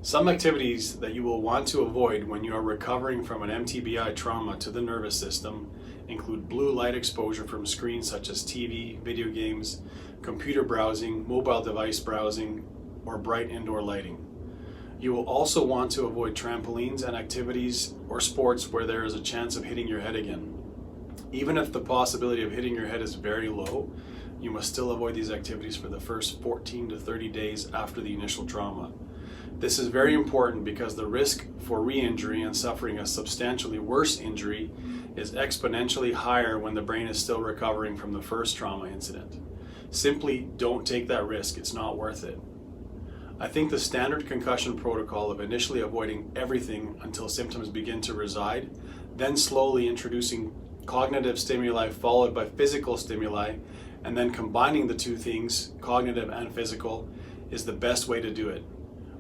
Some activities that you will want to avoid when you are recovering from an MTBI trauma to the nervous system include blue light exposure from screens such as TV, video games, computer browsing, mobile device browsing, or bright indoor lighting. You will also want to avoid trampolines and activities or sports where there is a chance of hitting your head again. Even if the possibility of hitting your head is very low, you must still avoid these activities for the first 14 to 30 days after the initial trauma. This is very important because the risk for re-injury and suffering a substantially worse injury is exponentially higher when the brain is still recovering from the first trauma incident. Simply don't take that risk, it's not worth it. I think the standard concussion protocol of initially avoiding everything until symptoms begin to reside, then slowly introducing cognitive stimuli followed by physical stimuli, and then combining the two things, cognitive and physical, is the best way to do it.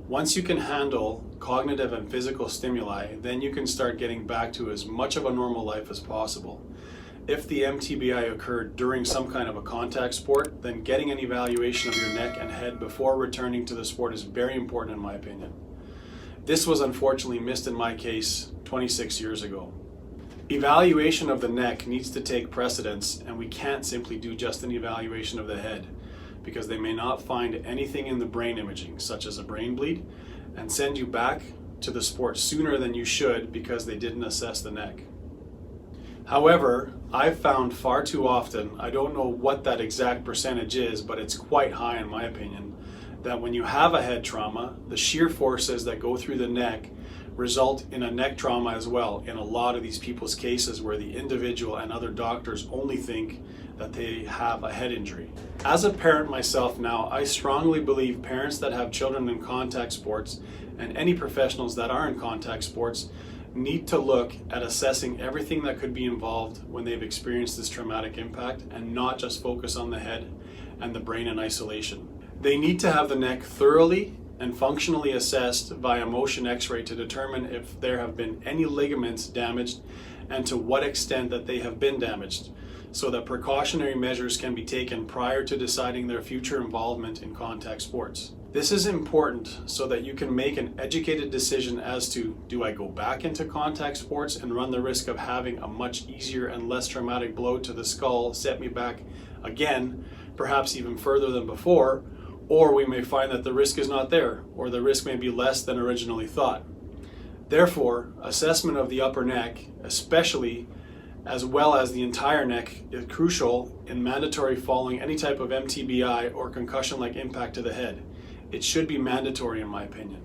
Once you can handle cognitive and physical stimuli, then you can start getting back to as much of a normal life as possible. If the MTBI occurred during some kind of a contact sport, then getting an evaluation of your neck and head before returning to the sport is very important in my opinion. This was unfortunately missed in my case 26 years ago. Evaluation of the neck needs to take precedence, and we can't simply do just an evaluation of the head, because they may not find anything in the brain imaging, such as a brain bleed, and send you back to the sport sooner than you should because they didn't assess the neck. However, I've found far too often, I don't know what that exact percentage is, but it's quite high in my opinion, that when you have a head trauma, the shear forces that go through the neck result in a neck trauma as well in a lot of these people's cases where the individual and other doctors only think that they have a head injury. As a parent myself now, I strongly believe parents that have children in contact sports and any professionals that are in contact sports need to look at assessing everything that could be involved when they've experienced this traumatic impact and not just focus on the head and the brain in isolation. They need to have the neck thoroughly and functionally assessed via motion x-ray to determine if there have been any ligaments damaged and to what extent that they have been damaged, so that precautionary measures can be taken prior to deciding their future involvement in contact sports. This is important so that you can make an educated decision as to, do I go back into contact sports and run the risk of having a much easier and less traumatic blow to the skull set me back again, perhaps even further than before, or we may find that the risk is not there, or the risk may be less than originally thought. Therefore, assessment of the upper neck, especially as well as the entire neck, is crucial and mandatory following any type of MTBI or concussion-like impact to the head. It should be mandatory in my opinion.